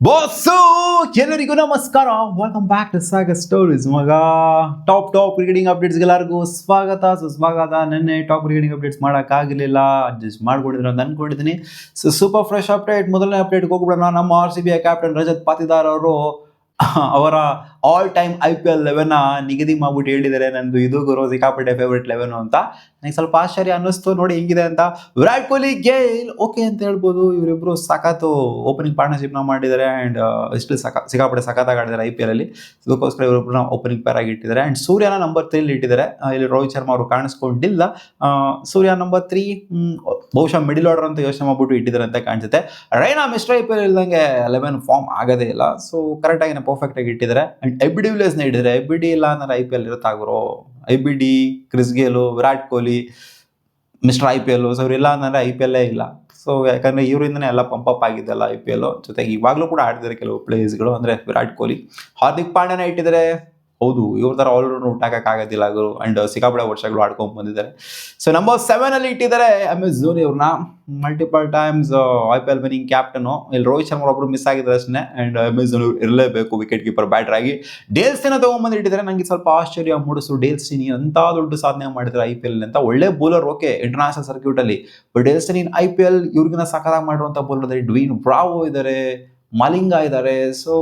Boss ಎಲ್ಲರಿಗೂ ನಮಸ್ಕಾರ. Welcome back to Sagar stories. ಮಗ ಟಾಪ್ ಕ್ರಿಕೆಟಿಂಗ್ ಅಪ್ಡೇಟ್ಸ್ಗೆ ಎಲ್ಲರಿಗೂ ಸ್ವಾಗತ ಸುಸ್ವಾಗತ. ನಿನ್ನೆ ಟಾಪ್ ಕ್ರಿಕೆಟಿಂಗ್ ಅಪ್ಡೇಟ್ಸ್ ಮಾಡೋಕ್ಕಾಗಲಿಲ್ಲ, ಅಡ್ಜಸ್ಟ್ ಮಾಡ್ಕೊಂಡಿದ್ರು ಅಂತ ಅನ್ಕೊಂಡಿದ್ದೀನಿ. So super fresh update. ಮೊದಲನೇ ಅಪ್ಡೇಟ್ಗೆ ಹೋಗ್ಬಿಡೋಣ. ನಮ್ಮ RCB ಕ್ಯಾಪ್ಟನ್ ರಜತ್ ಪಾಟಿದಾರ್ ಅವರು ಅವರ ಆಲ್ ಟೈಮ್ IPL 11 ನಿಗದಿ ಮಾಡ್ಬಿಟ್ಟು ಹೇಳಿದ್ದಾರೆ, ನಂದು ಇದು ಗುರು ಸಿಕ್ಕಾಪಟ್ಟೆ ಫೇವ್ರೆಟ್ 11 ಅಂತ. ನನಗೆ ಸ್ವಲ್ಪ ಆಶ್ಚರ್ಯ ಅನ್ನಿಸ್ತು ನೋಡಿ ಹೆಂಗಿದೆ ಅಂತ. ವಿರಾಟ್ ಕೊಹ್ಲಿ ಗೇಲ್ ಓಕೆ ಅಂತ ಹೇಳ್ಬೋದು. ಇವರಿಬ್ರು ಸಖತ್ತು ಓಪನಿಂಗ್ ಪಾರ್ಟ್ನರ್ಶಿಪ್ನ ಮಾಡಿದ್ದಾರೆ ಆ್ಯಂಡ್ ಎಷ್ಟು ಸಿಕ್ಕಾಪಟ್ಟೆ ಸಖತ್ತಾಗಿ ಆಡಿದ್ದಾರೆ IPL ಅಲ್ಲಿ. ಅದಕ್ಕೋಸ್ಕರ ಇವರಿಬ್ರು ಓಪನಿಂಗ್ ಪೇರ್ ಆಗಿ ಇಟ್ಟಿದ್ದಾರೆ. ಆ್ಯಂಡ್ ಸೂರ್ಯನ ನಂಬರ್ 3 ಇಟ್ಟಿದ್ದಾರೆ. ಇಲ್ಲಿ ರೋಹಿತ್ ಶರ್ಮಾ ಅವರು ಕಾಣಿಸ್ಕೊಂಡಿಲ್ಲ. ಸೂರ್ಯ ನಂಬರ್ 3 ಬಹುಶಃ ಮಿಡಿಲ್ ಆರ್ಡರ್ ಅಂತ ಯೋಚನೆ ಮಾಡ್ಬಿಟ್ಟು ಇಟ್ಟಿದ್ದಾರೆ ಅಂತ ಕಾಣಿಸುತ್ತೆ. ರೈನಾ ಮಿಸ್ಟರ್ IPL ಇಲ್ದಂಗೆ 11 ಫಾರ್ಮ್ ಆಗೋದೇ ಇಲ್ಲ. ಸೊ ಕರೆಕ್ಟಾಗಿ ಪರ್ಫೆಕ್ಟ್ ಆಗಿ ಇಟ್ಟಿದ್ದಾರೆ. ಅಂಡ್ ಎಬಿಡಿ ವಿಲಿಯರ್ಸ್ನ ಇಟ್ಟಿದ್ದಾರೆ. ಎಬಿಡಿ ಇಲ್ಲ ಅಂದ್ರೆ IPL ಇರುತ್ತಾಗ್ರು. IBD, Chris Gayle, Virat Kohli, mister IPL. So ಇವರಿಲ್ಲ ಅಂದ್ರೆ IPL ಇಲ್ಲ. ಸೊ ಯಾಕಂದ್ರೆ ಇವರಿಂದನೇ ಎಲ್ಲ ಪಂಪಪ್ ಆಗಿದ್ದಲ್ಲ IPL. ಜೊತೆಗೆ ಇವಾಗಲೂ ಕೂಡ ಆಡ್ತಿದ್ದಾರೆ ಕೆಲವು ಪ್ಲೇಯರ್ಸ್ಗಳು, ಅಂದ್ರೆ ವಿರಾಟ್ ಕೊಹ್ಲಿ. ಹಾರ್ದಿಕ್ ಪಾಂಡ್ಯನ ಇಟ್ಟಿದ್ದಾರೆ. ಹೌದು, ಇವ್ರ ಥರ ಆಲ್ರೌಂಡರ್ ಹುಟ್ಟಾಕೋಕ್ಕಾಗೋದಿಲ್ಲ ಅವರು. ಆ್ಯಂಡ್ ಸಿಕ್ಕಾಪಟ್ಟೆ ವರ್ಷಗಳು ಆಡ್ಕೊಂಡು ಬಂದಿದ್ದಾರೆ. ಸೊ ನಂಬರ್ 7 ಅಲ್ಲಿ ಇಟ್ಟಿದ್ದಾರೆ MS ಧೋನಿ ಅವ್ರನ್ನ. Multiple times IPL winning captain. ಇಲ್ಲಿ ರೋಹಿತ್ ಶರ್ಮಾ ಒಬ್ಬರು ಮಿಸ್ ಆಗಿದ್ದಾರೆ ಅಷ್ಟೇ. ಆ್ಯಂಡ್ MS ಧೋನಿ ಇರಲೇಬೇಕು ವಿಕೆಟ್ ಕೀಪರ್ ಬ್ಯಾಟರ್ ಆಗಿ. ಡೇಲ್ ಸ್ಟೇನ್ ತೊಗೊಂಬಂದು ಇಟ್ಟಿದ್ದಾರೆ. ನನಗೆ ಸ್ವಲ್ಪ ಆಶ್ಚರ್ಯ ಮೂಡಿಸು. ಡೇಲ್ ಸ್ಟೇನ್ ಅಂತ ದೊಡ್ಡ ಸಾಧನೆ ಮಾಡಿದ್ದಾರೆ IPL ಅಂತ. ಒಳ್ಳೆ ಬೌಲರ್, ಓಕೆ, ಇಂಟರ್ನ್ಯಾಷನಲ್ ಸರ್ಕ್ಯೂಟಲ್ಲಿ. ಬಟ್ ಡೇಲ್ ಸ್ಟೇನ್ IPL ಇವ್ರಿಗಿನ ಸಖತ್ತಾಗಿ ಮಾಡಿರುವಂಥ ಬೌಲರ್ ಇದ್ದಾರೆ. ಡ್ವೀನ್ ಬ್ರಾವೋ ಇದ್ದಾರೆ, ಮಲಿಂಗ ಇದ್ದಾರೆ. ಸೊ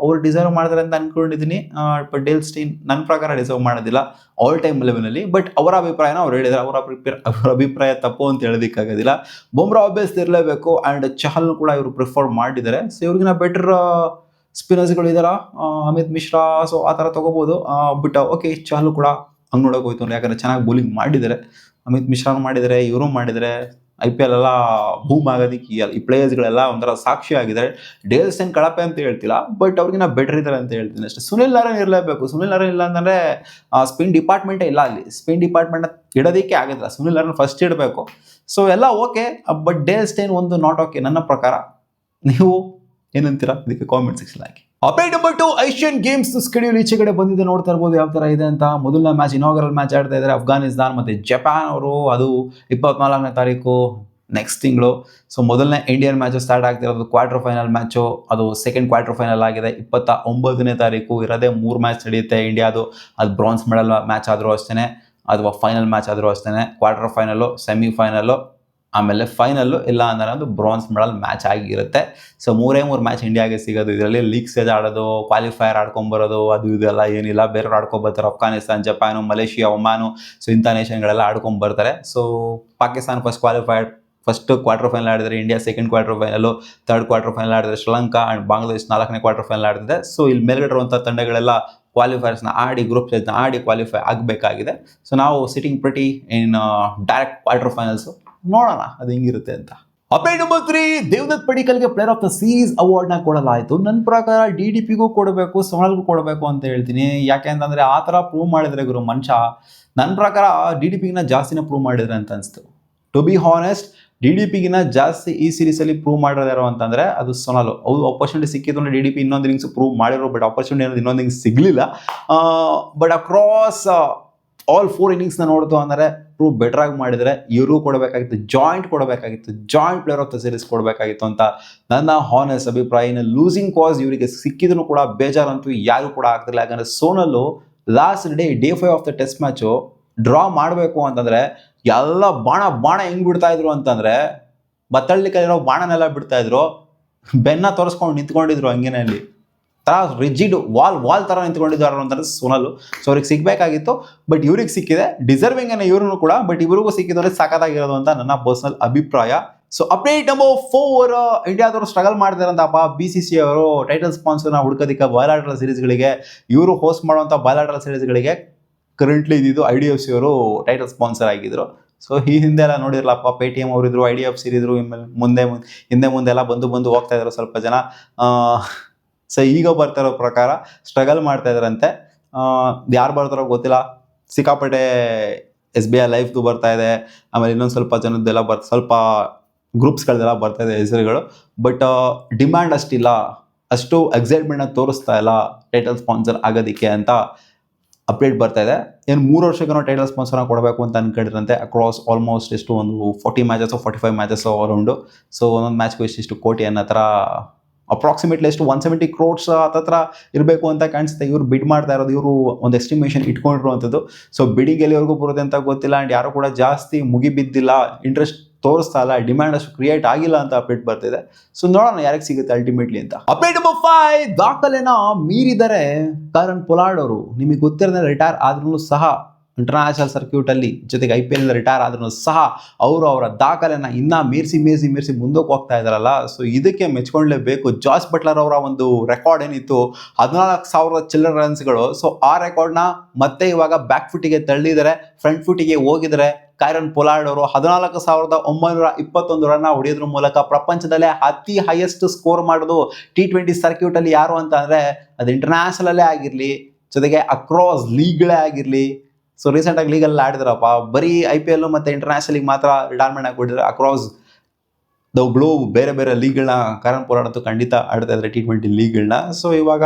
ಅವ್ರು ಡಿಸರ್ವ್ ಮಾಡ್ತಾರೆ ಅಂತ ಅನ್ಕೊಂಡಿದ್ದೀನಿ. ಬಟ್ ಡೇಲ್ ಸ್ಟೇನ್ ನನ್ನ ಪ್ರಕಾರ ಡಿಸರ್ವ್ ಮಾಡೋದಿಲ್ಲ ಆಲ್ ಟೈಮ್ 11 ಬಟ್ ಅವರ ಅಭಿಪ್ರಾಯನ ಅವ್ರು ಹೇಳಿದ್ದಾರೆ. ಅವರ ಅಭಿಪ್ರಾಯ ತಪ್ಪು ಅಂತ ಹೇಳೋದಕ್ಕಾಗೋದಿಲ್ಲ. ಬುಮ್ರಾ ಅಭ್ಯಾಸ ಇರಲೇಬೇಕು. ಆ್ಯಂಡ್ ಚಹಲ್ ಕೂಡ ಇವರು ಪ್ರಿಫರ್ ಮಾಡಿದ್ದಾರೆ. ಸೊ ಇವ್ರಿಗಿನ ಬೆಟರ್ ಸ್ಪಿನ್ನರ್ಸ್ಗಳು ಇದ್ದಾರ, ಅಮಿತ್ ಮಿಶ್ರಾ. ಸೊ ಆ ಥರ ತೊಗೋಬೋದು. ಬಟ್ ಓಕೆ, ಚಹಲ್ ಕೂಡ ಹಂಗೆ ನೋಡೋಕೆ ಹೋಯ್ತು, ಯಾಕಂದರೆ ಚೆನ್ನಾಗಿ ಬೌಲಿಂಗ್ ಮಾಡಿದ್ದಾರೆ. ಅಮಿತ್ ಮಿಶ್ರಾನು ಮಾಡಿದ್ದಾರೆ, ಇವರು ಮಾಡಿದ್ದಾರೆ. IPL ಎಲ್ಲ ಬೂಮ್ ಆಗೋದಕ್ಕೆ ಈ ಪ್ಲೇಯರ್ಸ್ಗಳೆಲ್ಲ ಒಂಥರ ಸಾಕ್ಷಿ ಆಗಿದ್ದಾರೆ. ಡೇಲ್ ಸ್ಟೇನ್ ಕಳಪೆ ಅಂತ ಹೇಳ್ತಿಲ್ಲ, ಬಟ್ ಅವ್ರಿಗಿನ ಬೆಟರ್ ಇದ್ದಾರೆ ಅಂತ ಹೇಳ್ತೀನಿ ಅಷ್ಟೇ. ಸುನಿಲ್ ನಾರಾಯಣ್ ಇರಲೇಬೇಕು. ಸುನಿಲ್ ನಾರಾಯಣ್ ಇಲ್ಲ ಅಂತಂದರೆ ಸ್ಪಿನ್ ಡಿಪಾರ್ಟ್ಮೆಂಟೇ ಇಲ್ಲ ಅಲ್ಲಿ. ಸ್ಪಿನ್ ಡಿಪಾರ್ಟ್ಮೆಂಟ್ ಇಡೋದಕ್ಕೆ ಆಗೋದಿಲ್ಲ. ಸುನಿಲ್ ನಾರಾಯಣ್ ಫಸ್ಟ್ ಇಡಬೇಕು. ಸೊ ಎಲ್ಲ ಓಕೆ, ಬಟ್ ಡೇಲ್ ಸ್ಟೇನ್ ಒಂದು ನಾಟ್ ಓಕೆ ನನ್ನ ಪ್ರಕಾರ. ನೀವು ಏನಂತೀರಾ ಇದಕ್ಕೆ ಕಾಮೆಂಟ್ ಸೆಕ್ಷನ್ ಹಾಕಿ. Update number 2, Asian games schedule ಈಚೆ ಕಡೆ ಬಂದಿದೆ. ನೋಡ್ತಾ ಇರ್ಬೋದು ಯಾವ ಥರ ಇದೆ ಅಂತ. ಮೊದಲನೇ ಮ್ಯಾಚ್, ಇನಾಗರಲ್ ಮ್ಯಾಚ್ ಆಡ್ತಾ ಇದ್ದಾರೆ ಅಫ್ಘಾನಿಸ್ತಾನ್ ಮತ್ತು ಜಪಾನ್ ಅವರು. ಅದು 24ನೇ ತಾರೀಕು ನೆಕ್ಸ್ಟ್ ತಿಂಗಳು. ಸೊ ಮೊದಲನೇ ಇಂಡಿಯನ್ ಮ್ಯಾಚು ಸ್ಟಾರ್ಟ್ ಆಗ್ತಿರೋದು ಕ್ವಾರ್ಟರ್ ಫೈನಲ್ ಮ್ಯಾಚು. ಅದು ಸೆಕೆಂಡ್ ಕ್ವಾರ್ಟರ್ ಫೈನಲ್ ಆಗಿದೆ. 29ನೇ ತಾರೀಕು ಇರೋದೇ 3 ಮ್ಯಾಚ್ ನಡೆಯುತ್ತೆ ಇಂಡಿಯಾದು. ಅದು ಬ್ರಾನ್ಸ್ ಮೆಡಲ್ ಮ್ಯಾಚ್ ಆದರೂ ಅಷ್ಟೇ, ಅಥವಾ ಫೈನಲ್ ಮ್ಯಾಚ್ ಆದರೂ ಅಷ್ಟೇ. ಕ್ವಾರ್ಟರ್ ಫೈನಲ್ಲು, ಸೆಮಿಫೈನಲ್ಲು, ಆಮೇಲೆ ಫೈನಲ್ಲು. ಇಲ್ಲ ಅಂದರೆ ಅದು ಬ್ರಾನ್ಸ್ ಮೆಡಲ್ ಮ್ಯಾಚ್ ಆಗಿರುತ್ತೆ. ಸೊ 3 ಮ್ಯಾಚ್ ಇಂಡಿಯಾಗೆ ಸಿಗೋದು. ಇದರಲ್ಲಿ ಲೀಗ್ ಸ್ಟೇಜ್ ಆಡೋದು, ಕ್ವಾಲಿಫೈಯರ್ ಆಡ್ಕೊಂಬರೋದು, ಅದು ಇದೆಲ್ಲ ಏನಿಲ್ಲ. ಬೇರೆಯವ್ರು ಆಡ್ಕೊಂಬರ್ತಾರೆ. Afghanistan, Japan, Malaysia, Oman. So ಇಂಥ ನೇಷನ್ಗಳೆಲ್ಲ ಆಡ್ಕೊಂಬರ್ತಾರೆ. So Pakistan first quarter final ಆಡಿದರೆ, India second quarter final, third quarter final ಆಡಿದರೆ ಶ್ರೀಲಂಕಾ ಆ್ಯಂಡ್ ಬಾಂಗ್ಲಾದೇಶ್ 4ನೇ ಕ್ವಾರ್ಟರ್ ಫೈನಲ್ ಆಡ್ತಿದೆ. ಸೊ ಇಲ್ಲಿ ಮೇಲ್ಗಡೆ ಇರುವಂಥ ತಂಡಗಳೆಲ್ಲ ಕ್ವಾಲಿಫೈರ್ಸ್ನ ಆಡಿ, ಗ್ರೂಪ್ ಸ್ಟೇಜ್ನ ಆಡಿ ಕ್ವಾಲಿಫೈ ಆಗಬೇಕಾಗಿದೆ. ಸೊ ನಾವು sitting pretty in direct quarter finals. ನೋಡೋಣ ಅದು ಹೆಂಗಿರುತ್ತೆ ಅಂತ. ಅಪ್ಡೇಟ್ ನಂಬರ್ 3, ದೇವದತ್ ಪಡಿಕಲ್ಗೆ ಪ್ಲೇಯರ್ ಆಫ್ ದ ಸೀರೀಸ್ ಅವಾರ್ಡ್ನ ಕೊಡಲಾಯಿತು. ನನ್ನ ಪ್ರಕಾರ DDPಗೂ ಕೊಡಬೇಕು, ಸೋನಲ್ಗೂ ಕೊಡಬೇಕು ಅಂತ ಹೇಳ್ತೀನಿ. ಯಾಕೆ ಅಂತಂದರೆ ಆ ಥರ ಪ್ರೂವ್ ಮಾಡಿದರೆ ಗುರು ಮನುಷ್ಯ. ನನ್ನ ಪ್ರಕಾರ DDPಗಿನ ಜಾಸ್ತಿನೇ ಪ್ರೂವ್ ಮಾಡಿದ್ರೆ ಅಂತ ಅನಿಸ್ತು. ಟು ಬಿ ಹಾನೆಸ್ಟ್, DDPಗಿನ ಜಾಸ್ತಿ ಈ ಸೀರೀಸಲ್ಲಿ ಪ್ರೂವ್ ಮಾಡಿರೋರು ಅಂತಂದರೆ ಅದು ಸೋನಲ್. ಅವ್ರು ಆಪರ್ಚುನಿಟಿ ಸಿಕ್ಕಿದ್ದು ಅಂದರೆ DDP ಇನ್ನೊಂದು ಇನ್ನಿಂಗ್ಸ್ ಪ್ರೂವ್ ಮಾಡಿರೋ, ಬಟ್ ಆಪರ್ಚುನಿಟಿ ಅನ್ನೋದು ಇನ್ನೊಂದು ಇನ್ನಿಂಗ್ಸ್ ಸಿಗಲಿಲ್ಲ. ಬಟ್ ಅಕ್ರಾಸ್ ಆಲ್ 4 ಇನ್ನಿಂಗ್ಸ್ನ ನೋಡ್ತು ಅಂದರೆ ಪ್ರೂವ್ ಬೆಟರಾಗಿ ಮಾಡಿದರೆ ಇವರು ಕೊಡಬೇಕಾಗಿತ್ತು. Joint player of the series ಕೊಡಬೇಕಾಗಿತ್ತು ಅಂತ ನನ್ನ ಹಾನೆಸ್ಟ್ ಅಭಿಪ್ರಾಯ. ಲೂಸಿಂಗ್ ಕಾಸ್ ಇವರಿಗೆ ಸಿಕ್ಕಿದ್ರು ಕೂಡ ಬೇಜಾರಂತೂ ಯಾರು ಕೂಡ ಆಗ್ತಿಲ್ಲ. ಯಾಕಂದರೆ ಸೋನಲ್ಲು last day 5 of the test match draw ಮಾಡಬೇಕು ಅಂತಂದರೆ ಎಲ್ಲ ಬಾಣ ಹೆಂಗೆ ಬಿಡ್ತಾ ಇದ್ರು ಅಂತಂದರೆ, ಬತ್ತಳ್ಳಿಕಲ್ಲಿರೋ ಬಾಣನೆಲ್ಲ ಬಿಡ್ತಾ ಇದ್ರು, ಬೆನ್ನ ತೋರಿಸ್ಕೊಂಡು ನಿಂತ್ಕೊಂಡಿದ್ರು ಹಂಗೇನೆ. ಅಲ್ಲಿ ಥರ ರಿಜಿಡ್ ವಾಲ್ ಥರ ನಿಂತ್ಕೊಂಡಿದ್ದಾರೆ ಅಂತಂದರೆ ಸೋನಲ್ಲು. ಸೊ ಅವ್ರಿಗೆ ಸಿಗಬೇಕಾಗಿತ್ತು, ಬಟ್ ಇವ್ರಿಗೆ ಸಿಕ್ಕಿದೆ. ಡಿಸರ್ವಿಂಗ್ ಏನೋ ಇವ್ರೂ ಕೂಡ, ಬಟ್ ಇವ್ರಿಗೂ ಸಿಕ್ಕಿದ್ರೆ ಸಾಕಾಗಿರೋದು ಅಂತ ನನ್ನ ಪರ್ಸನಲ್ ಅಭಿಪ್ರಾಯ. ಸೊ ಅಪ್ಡೇಟ್ ನಂಬರ್ 4, ಇಂಡಿಯಾದವರು ಸ್ಟ್ರಗಲ್ ಮಾಡ್ತಾರಂತಪ್ಪ. BCCI ಅವರು ಟೈಟಲ್ ಸ್ಪಾನ್ಸರ್ನ ಹುಡ್ಕೋದಕ್ಕೆ ಬಯಲಾಟರಲ್ ಸೀರೀಸ್ಗಳಿಗೆ, ಇವರು ಹೋಸ್ಟ್ ಮಾಡುವಂಥ ಬಯಲಾಟರಲ್ ಸೀರೀಸ್ಗಳಿಗೆ ಕರೆಂಟ್ಲಿ ಇದ್ದಿದ್ದು IDFC ಅವರು ಟೈಟಲ್ ಸ್ಪಾನ್ಸರ್ ಆಗಿದ್ರು. ಸೊ ಈ ಹಿಂದೆ ಎಲ್ಲ ನೋಡಿರಲಪ್ಪ, Paytm ಅವರಿದ್ರು, IDFC ಇದ್ರು, ಹಿಂದೆ ಮುಂದೆ ಎಲ್ಲ ಬಂದು ಹೋಗ್ತಾ ಇದ್ರು ಸ್ವಲ್ಪ ಜನ. ಸೊ ಈಗ ಬರ್ತಾರೋ ಪ್ರಕಾರ ಸ್ಟ್ರಗಲ್ ಮಾಡ್ತಾ ಇದ್ದಾರಂತೆ. ಯಾರು ಬರ್ತಾರೋ ಗೊತ್ತಿಲ್ಲ. ಸಿಕ್ಕಾಪಟ್ಟೆ SBI ಲೈಫ್ದು ಬರ್ತಾ ಇದೆ. ಆಮೇಲೆ ಇನ್ನೊಂದು ಸ್ವಲ್ಪ ಜನದ್ದೆಲ್ಲ ಸ್ವಲ್ಪ ಗ್ರೂಪ್ಸ್ಗಳದೆಲ್ಲ ಬರ್ತಾ ಇದೆ ಹೆಸರುಗಳು. ಬಟ್ ಡಿಮ್ಯಾಂಡ್ ಅಷ್ಟಿಲ್ಲ, ಅಷ್ಟು ಎಕ್ಸೈಟ್ಮೆಂಟ್ನ ತೋರಿಸ್ತಾ ಇಲ್ಲ ಟೈಟಲ್ ಸ್ಪಾನ್ಸರ್ ಆಗೋದಕ್ಕೆ ಅಂತ ಅಪ್ಡೇಟ್ ಬರ್ತಾ ಇದೆ. ಏನು 3 ವರ್ಷಕ್ಕೆ ಟೈಟಲ್ ಸ್ಪಾನ್ಸರ್ನ ಕೊಡಬೇಕು ಅಂತ ಅನ್ಕೊಂಡಿದ್ರಂತೆ. ಅಕ್ರಾಸ್ ಆಲ್ಮೋಸ್ಟ್ ಒಂದು 40 ಮ್ಯಾಚಸ್ 45 ಮ್ಯಾಚಸ್ ಅರೌಂಡು. ಸೊ ಒಂದೊಂದು ಮ್ಯಾಚ್ಗೂ ಇಷ್ಟು ಕೋಟಿ ಅನ್ನೋ ಥರ ಅಪ್ರಾಕ್ಸಿಮೇಟ್ಲಿ ಎಷ್ಟು 170 crores ಹತ್ರ ಇರಬೇಕು ಅಂತ ಕಾಣಿಸುತ್ತೆ. ಇವರು ಬಿಡ್ ಮಾಡ್ತಾ ಇರೋದು, ಇವರು ಒಂದು ಎಸ್ಟಿಮೇಷನ್ ಇಟ್ಕೊಂಡಿರುವಂಥದ್ದು. ಸೊ ಬಿಡಿಂಗ್ ಎಲ್ಲಿವರೆಗೂ ಬರುತ್ತೆ ಅಂತ ಗೊತ್ತಿಲ್ಲ. ಆ್ಯಂಡ್ ಯಾರು ಕೂಡ ಜಾಸ್ತಿ ಮುಗಿಬಿದ್ದಿಲ್ಲ, ಇಂಟ್ರೆಸ್ಟ್ ತೋರಿಸ್ತಾ ಇಲ್ಲ, ಡಿಮ್ಯಾಂಡ್ ಅಷ್ಟು ಕ್ರಿಯೇಟ್ ಆಗಿಲ್ಲ ಅಂತ ಅಪ್ಡೇಟ್ ಬರ್ತಿದೆ. ಸೊ ನೋಡೋಣ ಯಾರಿಗೆ ಸಿಗುತ್ತೆ ಅಲ್ಟಿಮೇಟ್ಲಿ ಅಂತ. ಅಪ್ಡೇಟ್ ನಂಬರ್ 5, ದಾಖಲೆನ ಮೀರಿದರೆ ಕರಣ್ ಪೊಲಾರ್ಡ್ ಅವರು. ನಿಮಗೆ ಗೊತ್ತಿರೋದೇ ರಿಟೈರ್ ಆದ್ರೂ ಸಹ ಇಂಟರ್ನ್ಯಾಷನಲ್ ಸರ್ಕ್ಯೂಟಲ್ಲಿ ಜೊತೆಗೆ IPL ರಿಟೈರ್ ಆದ್ರೂ ಸಹ ಅವರು ಅವರ ದಾಖಲೆನ ಇನ್ನೂ ಮೀರಿಸಿ ಮುಂದಕ್ಕೆ ಹೋಗ್ತಾ ಇದ್ದಾರಲ್ಲ. ಸೊ ಇದಕ್ಕೆ ಮೆಚ್ಕೊಳ್ಳೇಬೇಕು. ಜಾಸ್ ಬಟ್ಲರ್ ಅವರ ಒಂದು ರೆಕಾರ್ಡ್ ಏನಿತ್ತು 14,000 ಚಿಲ್ಲರ್ ರನ್ಸ್ಗಳು. ಸೊ ಆ ರೆಕಾರ್ಡ್ನ ಮತ್ತೆ ಇವಾಗ ಬ್ಯಾಕ್ ಫುಟಿಗೆ ತಳ್ಳಿದರೆ, ಫ್ರಂಟ್ ಫುಟಿಗೆ ಹೋಗಿದರೆ. ಕರಣ್ ಪೊಲಾರ್ಡ್ ಅವರು 14,921 ರನ್ ಹೊಡೆಯೋದ್ರ ಮೂಲಕ ಪ್ರಪಂಚದಲ್ಲೇ ಅತಿ ಹೈಯೆಸ್ಟ್ ಸ್ಕೋರ್ ಮಾಡೋದು T20 ಸರ್ಕ್ಯೂಟಲ್ಲಿ ಯಾರು ಅಂತ ಅಂದರೆ ಅದು ಇಂಟರ್ನ್ಯಾಷನಲ್ಲೇ ಆಗಿರಲಿ, ಜೊತೆಗೆ ಅಕ್ರಾಸ್ ಲೀಗ್ಗಳೇ ಆಗಿರಲಿ. ಸೊ ರೀಸೆಂಟಾಗಿ ಲೀಗಲ್ಲಿ ಆಡಿದ್ರಪ್ಪ, ಬರೀ IPL ಮತ್ತು ಇಂಟರ್ನ್ಯಾಷನಲಿಗೆ ಮಾತ್ರ ರಿಟೈರ್ಮೆಂಟ್ ಆಗಿಬಿಟ್ಟಿದ್ರೆ. ಅಕ್ರಾಸ್ ದ ಗ್ಲೋಬ್ ಬೇರೆ ಬೇರೆ ಲೀಗ್ಗಳನ್ನ ಕರಣ್ ಪೊಲಾರ್ಡ್ ಅಂತೂ ಖಂಡಿತ ಆಡ್ತಾ ಇದ್ದಾರೆ, T20 ಲೀಗ್ಗಳನ್ನ. ಸೊ ಇವಾಗ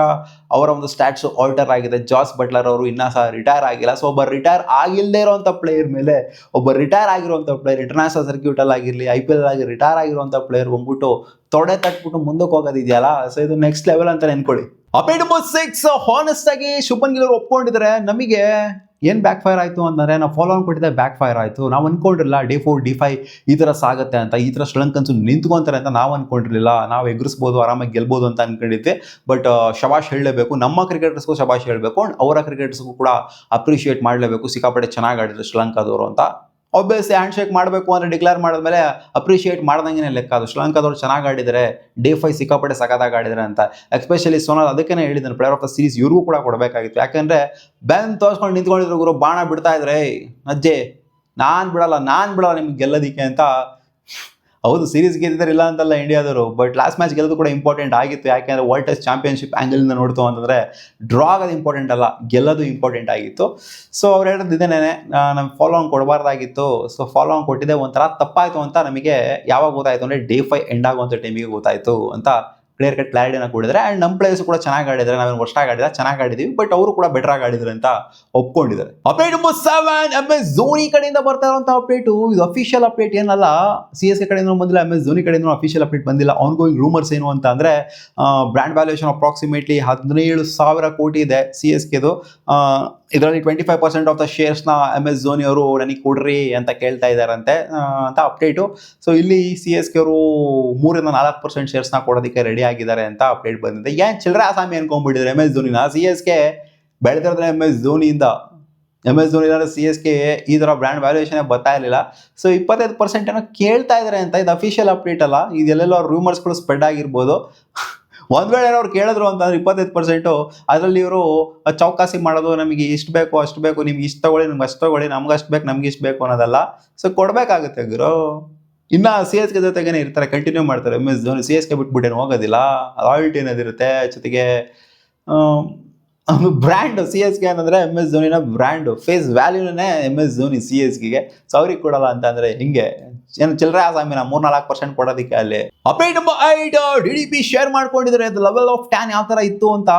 ಅವರ ಒಂದು ಸ್ಟ್ಯಾಟ್ಸು ಆಲ್ಟರ್ ಆಗಿದೆ. ಜಾಸ್ ಬಟ್ಲರ್ ಅವರು ಇನ್ನೂ ಸಹ ರಿಟೈರ್ ಆಗಿಲ್ಲ. ಸೊ ಒಬ್ಬ ರಿಟೈರ್ ಆಗಿಲ್ಲದೆ ಇರೋವಂಥ ಪ್ಲೇಯರ್ ಮೇಲೆ ಒಬ್ಬ ರಿಟೈರ್ ಆಗಿರುವಂಥ ಪ್ಲೇಯರ್ ಇಂಟರ್ನ್ಯಾಷನಲ್ ಸರ್ಕ್ಯೂಟಲ್ಲಿ ಆಗಿರಲಿ, IPL ಆಗಿ ರಿಟೈರ್ ಆಗಿರುವಂಥ ಪ್ಲೇಯರ್ ಬಂದ್ಬಿಟ್ಟು ತೊಡೆ ತಟ್ಬಿಟ್ಟು ಮುಂದಕ್ಕೆ ಹೋಗೋದಿದೆಯಲ್ಲ. ಸೊ ಇದು ನೆಕ್ಸ್ಟ್ ಲೆವೆಲ್ ಅಂತ ನೆನ್ಕೊಳ್ಳಿ. ಅಪ್ಡೇಟ್ ನಂಬರ್ 6, ಹಾನೆಸ್ಟ್ ಆಗಿ ಶುಭನ್ ಗಿಲ್ ಅವರು ಒಪ್ಕೊಂಡಿದ್ದಾರೆ. ನಮಗೆ ಏನು ಬ್ಯಾಕ್ ಫೈರ್ ಆಯಿತು ಅಂತಂದರೆ, ನಾವು ಫಾಲೋ ಆನ್ ಕೊಟ್ಟಿದ್ದೆ, ಬ್ಯಾಕ್ ಫೈರ್ ಆಯಿತು. ನಾವು ಅಂದ್ಕೊಂಡಿರಲಿಲ್ಲ Day 4 Day 5 ಈ ಥರ ಸಾಗುತ್ತೆ ಅಂತ, ಈ ಥರ ಶ್ರೀಲಂಕನ್ಸು ನಿಂತ್ಕೊಂತಾರೆ ಅಂತ ನಾವು ಅಂದ್ಕೊಂಡಿರಲಿಲ್ಲ. ನಾವು ಎದುರಿಸ್ಬೋದು, ಆರಾಮಾಗಿ ಗೆಲ್ಬೋದು ಅಂತ ಅಂದ್ಕೊಂಡಿದ್ವಿ. ಬಟ್ ಶಬಾಷ್ ಹೇಳಲೇಬೇಕು, ನಮ್ಮ ಕ್ರಿಕೆಟರ್ಸ್ಗೂ ಶಬಾಷ್ ಹೇಳಬೇಕು, ಅವರ ಕ್ರಿಕೆಟರ್ಸ್ಗೂ ಕೂಡ ಅಪ್ರಿಷಿಯೇಟ್ ಮಾಡಲೇಬೇಕು. ಸಿಕ್ಕಾಪಟ್ಟೆ ಚೆನ್ನಾಗಿ ಆಡಿದ್ರು ಶ್ರೀಲಂಕಾದವರು ಅಂತ. ಆಬ್ವಿಯಸ್ಲಿ ಹ್ಯಾಂಡ್ ಶೇಕ್ ಮಾಡಬೇಕು ಅಂದರೆ ಡಿಕ್ಲೇರ್ ಮಾಡಿದ್ಮೇಲೆ ಅಪ್ರಿಷಿಯೇಟ್ ಮಾಡ್ದಂಗೆ ಲೆಕ್ಕ. ಅದು ಶ್ರೀಲಂಕಾದವ್ರು ಚೆನ್ನಾಗಿ ಆಡಿದರೆ, Day 5 ಸಿಕ್ಕಾಪಟ್ಟೆ ಸಖತ್ತಾಗಿ ಆಡಿದರೆ ಅಂತ. ಎಸ್ಪೆಷಲಿ ಸೋನಾಲ್ ಅದಕ್ಕೇ ಹೇಳಿದ್ದಾನೆ, ಪ್ಲೇಯರ್ ಆಫ್ ದ ಸೀರೀಸ್ ಇವ್ರಿಗೂ ಕೂಡ ಕೊಡಬೇಕಾಗಿತ್ತು. ಯಾಕೆಂದರೆ ಬ್ಯಾನ್ ತೋರಿಸ್ಕೊಂಡು ನಿಂತ್ಕೊಂಡಿದ್ರು ಗುರು, ಬಾಣ ಬಿಡ್ತಾ ಇದ್ರೆ ಅಜ್ಜೆ ನಾನು ಬಿಡಲ್ಲ ನಿಮ್ಗೆ ಗೆಲ್ಲೋದಿಕ್ಕೆ ಅಂತ. ಹೌದು, ಸೀರೀಸ್ ಗೆದ್ದಿದ್ದಾರೆ, ಇಲ್ಲ ಅಂತಲ್ಲ ಇಂಡಿಯಾದವರು. ಬಟ್ ಲಾಸ್ಟ್ ಮ್ಯಾಚ್ ಗೆಲ್ಲೋದು ಕೂಡ ಇಂಪಾರ್ಟೆಂಟ್ ಆಗಿತ್ತು. ಯಾಕೆಂದರೆ ವರ್ಲ್ಡ್ ಟೆಸ್ಟ್ ಚಾಂಪಿಯನ್ಶಿಪ್ ಆ್ಯಂಗಲಿಂದ ನೋಡ್ತು ಅಂತಂದರೆ ಡ್ರಾ ಆಗೋದು ಇಂಪಾರ್ಟೆಂಟ್ ಅಲ್ಲ, ಗೆಲ್ಲೋದು ಇಂಪಾರ್ಟೆಂಟ್ ಆಗಿತ್ತು. ಸೊ ಅವ್ರು ಹೇಳೋದು ಇದೇನೆ, ನಮ್ಗೆ ಫಾಲೋ ಆನ್ ಕೊಡಬಾರ್ದಾಗಿತ್ತು. ಸೊ ಫಾಲೋ ಆನ್ ಕೊಟ್ಟಿದ್ದೆ, ಒಂಥರ ತಪ್ಪಾಯಿತು ಅಂತ ನಮಗೆ ಯಾವಾಗ ಗೊತ್ತಾಯಿತು ಅಂದರೆ Day 5 ಎಂಡ್ ಆಗುವಂಥ ಟೈಮಿಗೆ ಗೊತ್ತಾಯಿತು ಅಂತ ಕ್ಲಿಯರ್ ಕಟ್ ಕ್ಲಾರಿಟಿನ ಕೊಡಿದ್ರೆ. ಆ್ಯಂಡ್ ನಮ್ಮ ಪ್ಲೇಯರ್ಸ್ ಕೂಡ ಚೆನ್ನಾಗಿ ಆಡಿದ್ದಾರೆ, ನಾವೇನು ವರ್ಷಾಗಿ ಆಡಿದ್ರೆ ಚೆನ್ನಾಗಿ ಆಡಿದ್ದೀವಿ, ಬಟ್ ಅವರು ಕೂಡ ಬೆಟರ್ ಆಗಿ ಆಡಿದ್ದಾರೆ ಅಂತ ಒಪ್ಕೊಂಡಿದ್ದಾರೆ. ಅಪ್ಡೇಟ್ ನಂಬರ್ 7, MS ಧೋನಿ ಕಡೆಯಿಂದ ಬರ್ತಾ ಇರುವಂಥ ಅಪ್ಡೇಟು. ಇದು ಅಫಿಷಿಯಲ್ ಅಪ್ಡೇಟ್ ಏನಲ್ಲ, CSK ಕಡೆಯಿಂದ ಬಂದಿಲ್ಲ, MS ಧೋನಿ ಕಡೆಯಿಂದ ಅಫಿಷಿಯಲ್ ಅಪ್ಡೇಟ್ ಬಂದಿಲ್ಲ. ಆನ್ ಗೋಯಿಂಗ್ ರೂಮರ್ಸ್ ಏನು ಅಂತ ಅಂದರೆ, ಬ್ರ್ಯಾಂಡ್ ವ್ಯಾಲ್ಯೂಷನ್ ಅಪ್ರಾಕ್ಸಿಮೇಟ್ಲಿ 17,000 ಕೋಟಿ ಇದೆ CSKದು. ಇದರಲ್ಲಿ 25% ಆಫ್ ದ ಶೇರ್ಸ್ನ MS ಧೋನಿ ಅವರು ನನಗೆ ಕೊಡ್ರಿ ಅಂತ ಕೇಳ್ತಾ ಇದ್ದಾರಂತೆ ಅಂತ ಅಪ್ಡೇಟು. ಸೊ ಇಲ್ಲಿ CSK ಅವರು 3-4% ಶೇರ್ಸ್ನ ಕೊಡೋದಕ್ಕೆ ರೆಡಿ ಆಗಿದ್ದಾರೆ ಅಂತ ಅಪ್ಡೇಟ್ ಬಂದಿದೆ. ಏನು ಚಿಲ್ಲರೆ ಆಸಾಮಿ ಅನ್ಕೊಂಡ್ಬಿಟ್ಟಿದ್ದಾರೆ MS ಧೋನಿನ. CSK ಬೆಳೆದಿರೋದ್ರೆ MS ಧೋನಿಯಿಂದ. MS Dhoni ಇಲ್ಲಾಂದ್ರೆ CSK ಈ ಥರ ಬ್ರ್ಯಾಂಡ್ ವ್ಯಾಲ್ಯೂಯೇಷನ್ ಬರ್ತಾ ಇರಲಿಲ್ಲ. ಸೊ 25% ಏನೋ ಕೇಳ್ತಾ ಇದ್ದಾರೆ ಅಂತ. ಇದು ಅಫಿಷಿಯಲ್ ಅಪ್ಡೇಟ್ ಅಲ್ಲ, ಇದೆಲ್ಲೆಲ್ಲೋ ರೂಮರ್ಸ್ಗಳು ಸ್ಪ್ರೆಡ್ ಆಗಿರ್ಬೋದು. ಒಂದು ವೇಳೆ ಅವ್ರು ಕೇಳಿದ್ರು ಅಂತಂದ್ರೆ 25%, ಅದರಲ್ಲಿ ಇವರು ಚೌಕಾಸಿ ಮಾಡೋದು, ನಮಗೆ ಇಷ್ಟು ಬೇಕು ಅಷ್ಟು ಬೇಕು, ನಿಮ್ಗೆ ಇಷ್ಟು ತಗೊಳ್ಳಿ, ನಿಮ್ಗೆ ಅಷ್ಟು ತಗೊಳ್ಳಿ, ನಮ್ಗೆ ಅಷ್ಟು ಬೇಕು ನಮ್ಗೆ ಇಷ್ಟು ಬೇಕು ಅನ್ನೋದಲ್ಲ. ಸೊ ಕೊಡಬೇಕಾಗುತ್ತೆ ಗುರು. ಇನ್ನು CSK ಜೊತೆಗೇನೆ ಇರ್ತಾರೆ, ಕಂಟಿನ್ಯೂ ಮಾಡ್ತಾರೆ MS ಧೋನಿ. CSK ಬಿಟ್ಬಿಟ್ಟೇನು ಹೋಗೋದಿಲ್ಲ, ರಾಯಲ್ಟಿ ಅನ್ನೋದಿರುತ್ತೆ. ಜೊತೆಗೆ ಬ್ರ್ಯಾಂಡ್ CSK ಏನಂದರೆ MS ಧೋನಿನ ಬ್ರ್ಯಾಂಡು, ಫೇಸ್ ವ್ಯಾಲ್ಯೂನೇ MS ಧೋನಿ CSKಗೆ. ಸೊ ಅವ್ರಿಗೆ ಕೊಡಲ್ಲ ಅಂತ ಅಂದರೆ ಹಿಂಗೆ ಏನು ಚಿಲ್ಲರೆ ಆಸಾಮಿನ 3-4% ಕೊಡೋದಕ್ಕೆ ಅಲ್ಲಿ. ಅಪ್ಡೇಟ್ ನಂಬರ್ 8, DDP ಶೇರ್ ಮಾಡ್ಕೊಂಡಿದ್ದಾರೆ. ಅದು ಲೆವೆಲ್ ಆಫ್ ಟ್ಯಾನ್ ಯಾವ ಥರ ಇತ್ತು ಅಂತ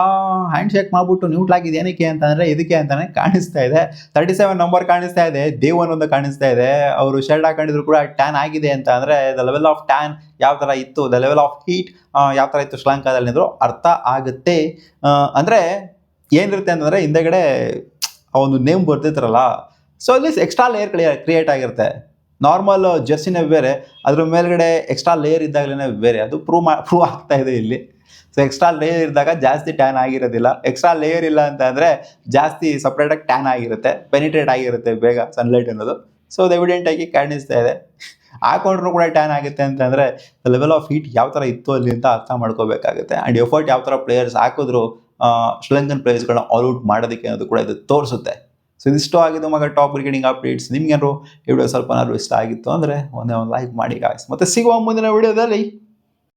ಹ್ಯಾಂಡ್ ಶೇಕ್ ಮಾಡಿಬಿಟ್ಟು ನ್ಯೂಟ್ಲ್ ಆಗಿದ್ದು ಏನಕ್ಕೆ ಅಂತಂದರೆ ಇದಕ್ಕೆ ಅಂತಲೇ ಕಾಣಿಸ್ತಾ ಇದೆ. 37 ನಂಬರ್ ಕಾಣಿಸ್ತಾ ಇದೆ, Day 1 ಒಂದು ಕಾಣಿಸ್ತಾ ಇದೆ. ಅವರು ಶರ್ಟ್ ಹಾಕೊಂಡಿದ್ರು ಕೂಡ ಟ್ಯಾನ್ ಆಗಿದೆ ಅಂತ ಅಂದರೆ ದ ಲೆವೆಲ್ ಆಫ್ ಟ್ಯಾನ್ ಯಾವ ಥರ ಇತ್ತು, ದ ಲೆವೆಲ್ ಆಫ್ ಹೀಟ್ ಯಾವ ಥರ ಇತ್ತು ಶ್ರೀಲಂಕಾದಲ್ಲಿ ಅಂದರು ಅರ್ಥ ಆಗುತ್ತೆ. ಅಂದರೆ ಏನಿರುತ್ತೆ ಅಂತಂದರೆ ಹಿಂದೆಗಡೆ ಆ ಒಂದು ನೇಮ್ ಬರ್ತಿರ್ತಾರಲ್ಲ, ಸೊ ಅಲ್ಲಿ ಎಕ್ಸ್ಟ್ರಾ ಲೇಯರ್ ಕ್ರಿಯೇಟ್ ಆಗಿರುತ್ತೆ. ನಾರ್ಮಲ್ ಜರ್ಸಿನೇ ಬೇರೆ, ಅದ್ರ ಮೇಲ್ಗಡೆ ಎಕ್ಸ್ಟ್ರಾ ಲೇಯರ್ ಇದ್ದಾಗಲೇ ಬೇರೆ. ಅದು ಪ್ರೂವ್ ಆಗ್ತಾ ಇದೆ ಇಲ್ಲಿ. ಸೊ ಎಕ್ಸ್ಟ್ರಾ ಲೇಯರ್ ಇದ್ದಾಗ ಜಾಸ್ತಿ ಟ್ಯಾನ್ ಆಗಿರೋದಿಲ್ಲ, ಎಕ್ಸ್ಟ್ರಾ ಲೇಯರ್ ಇಲ್ಲ ಅಂತ ಅಂದರೆ ಜಾಸ್ತಿ ಸಪ್ರೇಟಾಗಿ ಟ್ಯಾನ್ ಆಗಿರುತ್ತೆ, ಪೆನಿಟ್ರೇಟ್ ಆಗಿರುತ್ತೆ ಬೇಗ ಸನ್ಲೈಟ್ ಅನ್ನೋದು. ಸೊ ಅದು ಎವಿಡೆಂಟಾಗಿ ಕಾಣಿಸ್ತಾ ಇದೆ. ಹಾಕೊಂಡ್ರು ಕೂಡ ಟ್ಯಾನ್ ಆಗುತ್ತೆ ಅಂತಂದರೆ ಲೆವೆಲ್ ಆಫ್ ಹೀಟ್ ಯಾವ ಥರ ಇತ್ತು ಅಲ್ಲಿ ಅಂತ ಅರ್ಥ ಮಾಡ್ಕೋಬೇಕಾಗುತ್ತೆ. ಆ್ಯಂಡ್ ಎಫರ್ಟ್ ಯಾವ ಥರ ಪ್ಲೇಯರ್ಸ್ ಹಾಕಿದ್ರು ಶ್ರೀಲಂಕನ್ ಪ್ಲೇಯರ್ಸ್ಗಳನ್ನ ಆಲ್ ಔಟ್ ಮಾಡೋದಕ್ಕೆ ಅನ್ನೋದು ಕೂಡ ಇದು ತೋರಿಸುತ್ತೆ. ಸೊ ಇದಿಷ್ಟು ಆಗಿದ್ದು ಮಗ ಟಾಪ್ ಕ್ರಿಕೆಟಿಂಗ್ ಅಪ್ಡೇಟ್ಸ್. ನಿಮ್ಗೇನಾದ್ರು ಈ ವಿಡಿಯೋ ಸ್ವಲ್ಪನಾದ್ರು ಇಷ್ಟ ಆಗಿತ್ತು ಅಂದರೆ ಒಂದೇ ಒಂದು ಲೈಕ್ ಮಾಡಿ ಗಾಯ್ಸ್. ಮತ್ತೆ ಸಿಗುವ ಮುಂದಿನ ವಿಡಿಯೋದಲ್ಲಿ.